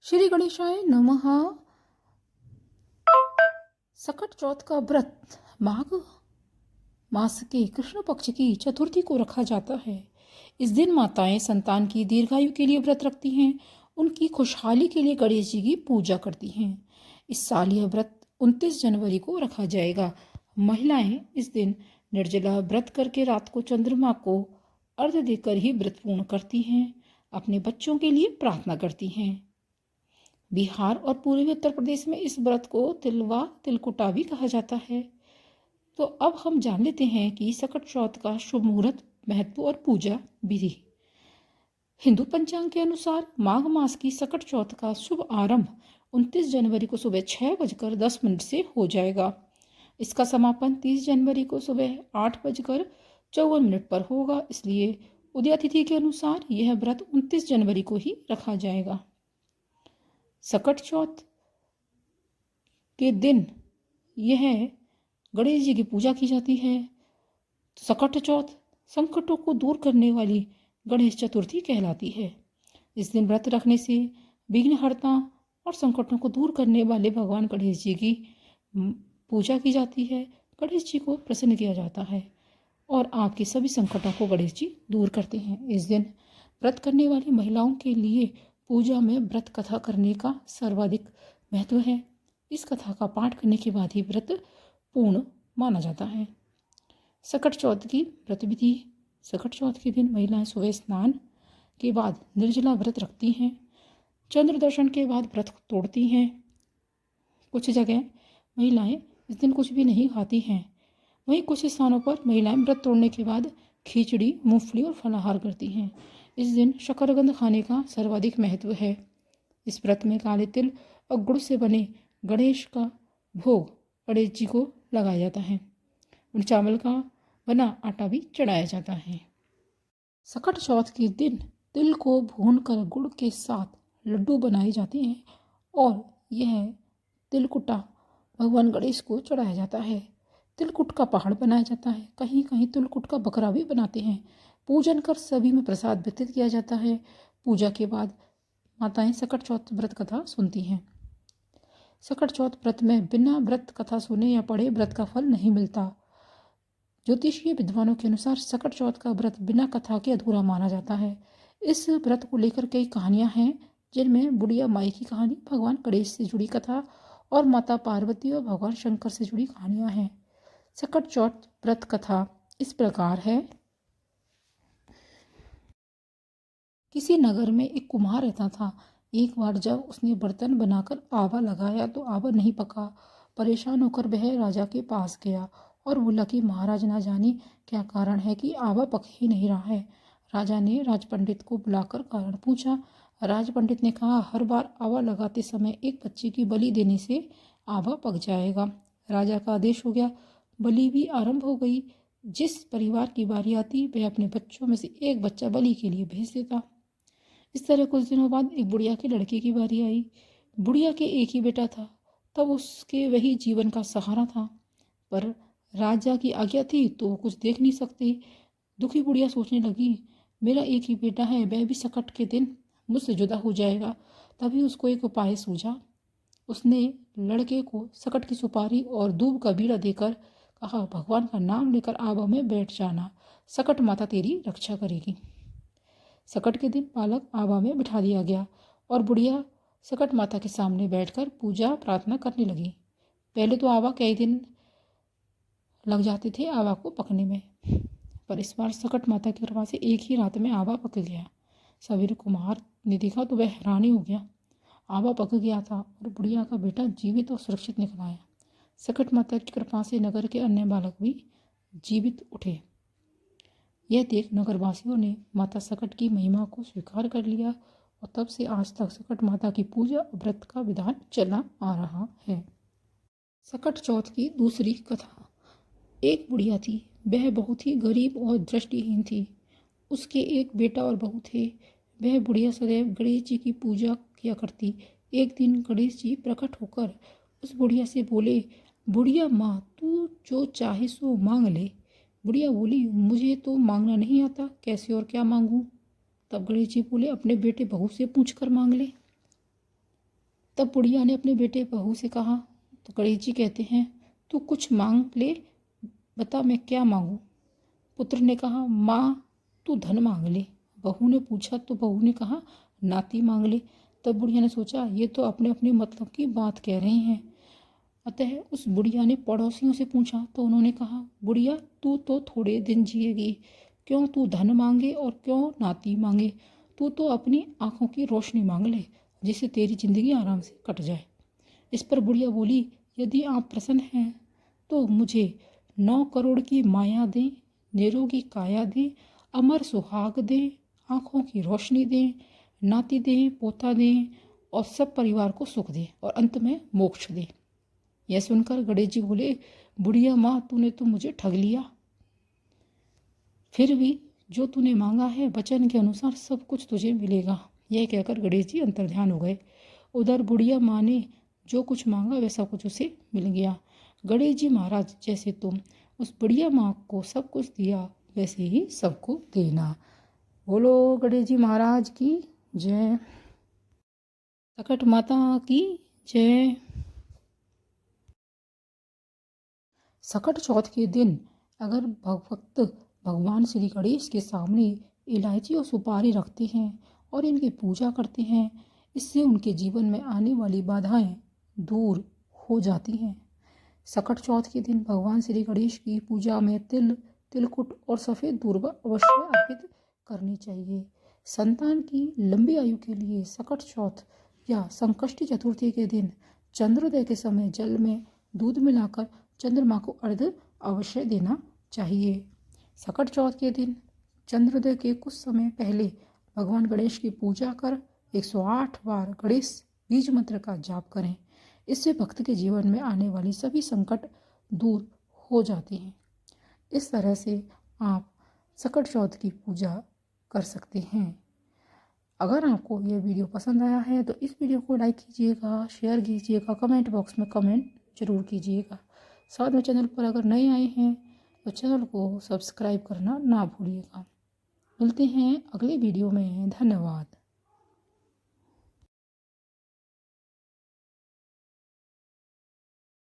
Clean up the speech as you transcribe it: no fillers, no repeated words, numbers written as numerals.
श्री गणेशाय नमः। सकट चौथ का व्रत माघ मास के कृष्ण पक्ष की चतुर्थी को रखा जाता है। इस दिन माताएं संतान की दीर्घायु के लिए व्रत रखती हैं, उनकी खुशहाली के लिए गणेश जी की पूजा करती हैं। इस साल यह व्रत 29 जनवरी को रखा जाएगा। महिलाएं इस दिन निर्जला व्रत करके रात को चंद्रमा को अर्घ्य देकर ही व्रत पूर्ण करती हैं, अपने बच्चों के लिए प्रार्थना करती हैं। बिहार और पूर्वी उत्तर प्रदेश में इस व्रत को तिलवा तिलकुटा भी कहा जाता है। तो अब हम जान लेते हैं कि सकट चौथ का शुभ मुहूर्त, महत्व और पूजा विधि। हिंदू पंचांग के अनुसार माघ मास की सकट चौथ का शुभ आरंभ 29 जनवरी को सुबह 6:10 से हो जाएगा। इसका समापन 30 जनवरी को सुबह 8:54 पर होगा। इसलिए उदय तिथि के अनुसार यह व्रत 29 जनवरी को ही रखा जाएगा। सकट चौथ के दिन यह गणेश जी की पूजा की जाती है। सकट चौथ संकटों को दूर करने वाली गणेश चतुर्थी कहलाती है। इस दिन व्रत रखने से विघ्नहर्ता और संकटों को दूर करने वाले भगवान गणेश जी की पूजा की जाती है। गणेश जी को प्रसन्न किया जाता है और आपके सभी संकटों को गणेश जी दूर करते हैं। इस दिन व्रत करने वाली महिलाओं के लिए पूजा में व्रत कथा करने का सर्वाधिक महत्व है। इस कथा का पाठ करने के बाद ही व्रत पूर्ण माना जाता है। सकट चौथ की व्रत विधि। सकट चौथ के दिन महिलाएं सुबह स्नान के बाद निर्जला व्रत रखती हैं। चंद्र दर्शन के बाद व्रत तोड़ती हैं। कुछ जगह महिलाएं इस दिन कुछ भी नहीं खाती हैं। वहीं कुछ स्थानों पर महिलाएं व्रत तोड़ने के बाद खिचड़ी, मूंगफली और फलाहार करती हैं। इस दिन शकरकंद खाने का सर्वाधिक महत्व है। इस व्रत में काले तिल और गुड़ से बने गणेश का भोग गणेश जी को लगाया जाता है। उन चावल का बना आटा भी चढ़ाया जाता है। सकट चौथ के दिन तिल को भूनकर गुड़ के साथ लड्डू बनाए जाते हैं और यह तिलकुटा भगवान गणेश को चढ़ाया जाता है। तिलकुट का पहाड़ बनाया जाता है। कहीं कहीं तिलकुट का बकरा भी बनाते हैं। पूजन कर सभी में प्रसाद वितरित किया जाता है। पूजा के बाद माताएं सकट चौथ व्रत कथा सुनती हैं। सकट चौथ व्रत में बिना व्रत कथा सुने या पढ़े व्रत का फल नहीं मिलता। ज्योतिषीय विद्वानों के अनुसार सकट चौथ का व्रत बिना कथा के अधूरा माना जाता है। इस व्रत को लेकर कई कहानियां हैं, जिनमें बुढ़िया माई की कहानी, भगवान गणेश से जुड़ी कथा और माता पार्वती और भगवान शंकर से जुड़ी कहानियां हैं। सकट चौथ व्रत कथा इस प्रकार है। किसी नगर में एक कुम्हार रहता था। एक बार जब उसने बर्तन बनाकर आवा लगाया तो आवा नहीं पका। परेशान होकर वह राजा के पास गया और बोला कि महाराज, ना जाने क्या कारण है कि आवा पक ही नहीं रहा है। राजा ने राज पंडित को बुलाकर कारण पूछा। राज पंडित ने कहा, हर बार आवा लगाते समय एक बच्चे की बलि देने से आवा पक जाएगा। राजा का आदेश हो गया। बलि भी आरंभ हो गई। जिस परिवार की बारी आती वह अपने बच्चों में से एक बच्चा बलि के लिए भेज देता। इस तरह कुछ दिनों बाद एक बुढ़िया के लड़के की बारी आई। बुढ़िया के एक ही बेटा था, तब उसके वही जीवन का सहारा था। पर राजा की आज्ञा थी तो वो कुछ देख नहीं सकती। दुखी बुढ़िया सोचने लगी, मेरा एक ही बेटा है, वह भी सकट के दिन मुझसे जुदा हो जाएगा। तभी उसको एक उपाय सूझा। उसने लड़के को सकट की सुपारी और दूब का बीड़ा देकर कहा, भगवान का नाम लेकर आवा में बैठ जाना, सकट माता तेरी रक्षा करेगी। सकट के दिन बालक आवा में बिठा दिया गया और बुढ़िया सकट माता के सामने बैठकर पूजा प्रार्थना करने लगी। पहले तो आवा कई दिन लग जाते थे आवा को पकने में, पर इस बार सकट माता की कृपा से एक ही रात में आवा पक गया। सवेरे कुम्हार ने देखा तो वह हैरानी हो गया। आवा पक गया था और बुढ़िया का बेटा जीवित और सुरक्षित निकल आया। सकट माता की कृपा से नगर के अन्य बालक भी जीवित उठे। यह देख नगरवासियों ने माता सकट की महिमा को स्वीकार कर लिया और तब से आज तक सकट माता की पूजा व्रत का विधान चला आ रहा है। सकट चौथ की दूसरी कथा। एक बुढ़िया थी, वह बहुत ही गरीब और दृष्टिहीन थी। उसके एक बेटा और बहू थे। वह बुढ़िया सदैव गणेश जी की पूजा किया करती। एक दिन गणेश जी प्रकट होकर उस बुढ़िया से बोले, बुढ़िया माँ, तू जो चाहे सो मांग ले। बुढ़िया बोली, मुझे तो मांगना नहीं आता, कैसे और क्या मांगूं। तब गणेश जी बोले, अपने बेटे बहू से पूछ कर मांग ले। तब बुढ़िया ने अपने बेटे बहू से कहा। तो गणेश जी कहते हैं, तू कुछ मांग ले, बता मैं क्या मांगूं। पुत्र ने कहा, माँ तू धन मांग ले। बहू ने पूछा तो बहू ने कहा, नाती मांग ले। तब बुढ़िया ने सोचा, ये तो अपने अपने मतलब की बात कह रही हैं। अतः उस बुढ़िया ने पड़ोसियों से पूछा तो उन्होंने कहा, बुढ़िया तू तो थोड़े दिन जिएगी, क्यों तू धन मांगे और क्यों नाती मांगे। तू तो अपनी आंखों की रोशनी मांग ले, जिससे तेरी जिंदगी आराम से कट जाए। इस पर बुढ़िया बोली, यदि आप प्रसन्न हैं तो मुझे 9 करोड़ की माया दें, निरोगी काया दें, अमर सुहाग दें, आंखों की रोशनी दें, नाती दें, पोता दें और सब परिवार को सुख दें और अंत में मोक्ष दें। यह सुनकर गणेश जी बोले, बुढ़िया माँ तूने तो मुझे ठग लिया। फिर भी जो तूने मांगा है वचन के अनुसार सब कुछ तुझे मिलेगा। यह कहकर गणेश जी अंतर्ध्यान हो गए। उधर बुढ़िया माँ ने जो कुछ मांगा वैसा कुछ उसे मिल गया। गणेश जी महाराज, जैसे तुम उस बुढ़िया माँ को सब कुछ दिया वैसे ही सबको देना। बोलो गणेश जी महाराज की जय। सकट माता की जय। सकट चौथ के दिन अगर भक्त भगवान श्री गणेश के सामने इलायची और सुपारी रखते हैं और इनकी पूजा करते हैं, इससे उनके जीवन में आने वाली बाधाएं दूर हो जाती हैं। सकट चौथ के दिन भगवान श्री गणेश की पूजा में तिल, तिलकुट और सफ़ेद दूर्वा अवश्य अर्पित करनी चाहिए। संतान की लंबी आयु के लिए सकट चौथ या संकष्टी चतुर्थी के दिन चंद्रोदय के समय जल में दूध मिलाकर चंद्रमा को अर्घ्य अवश्य देना चाहिए। सकट चौथ के दिन चंद्रोदय के कुछ समय पहले भगवान गणेश की पूजा कर 108 बार गणेश बीज मंत्र का जाप करें। इससे भक्त के जीवन में आने वाली सभी संकट दूर हो जाते हैं। इस तरह से आप सकट चौथ की पूजा कर सकते हैं। अगर आपको यह वीडियो पसंद आया है तो इस वीडियो को लाइक कीजिएगा, शेयर कीजिएगा, कमेंट बॉक्स में कमेंट जरूर कीजिएगा। साथ में चैनल पर अगर नए आए हैं तो चैनल को सब्सक्राइब करना ना भूलिएगा। मिलते हैं अगले वीडियो में। धन्यवाद।